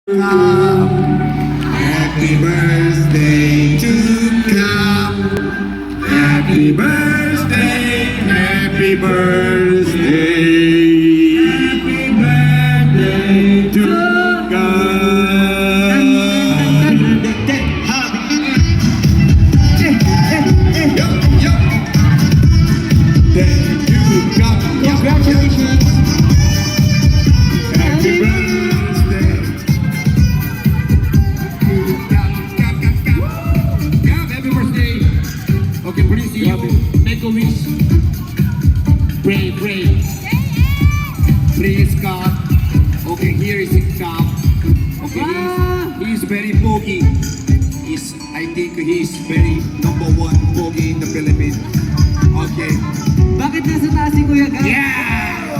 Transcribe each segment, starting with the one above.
Happy birthday to Cap. Happy birthday, happy birthday. Happy birthday to Cap. Thank you, Cap. Congratulations. Happy birthday. Happy birthday. Okay, please you make a wish. Pray. Please God. Okay, here is a cup. Okay, he's very bogey. I think he's very number one bogey in the Philippines. Okay. Bakit nasa taas si Kuya Gab? Yeah!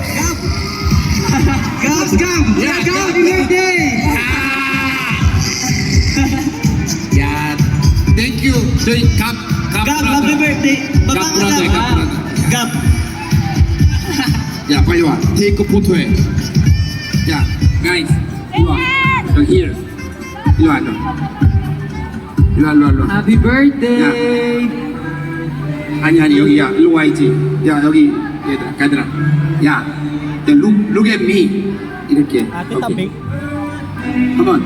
Gab! Gab! Yeah, Gab! Gab! Happy birthday! Yeah. Thank you. Cup Gab, happy brother. birthday! Gab Baba ka brother, Gab, Gab ha? brother. Gab! 야 빨리 와 테이크 포토해 야 guys 일로 와 여기 here 일로 와 일로 와 Happy birthday! 아니 여기 야 일로 와 있지 야 여기 얘들아 야 look at me 이렇게 오케이. Come on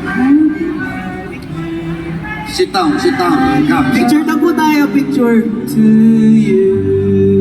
sit down 가 Picture na po tayo, picture to you.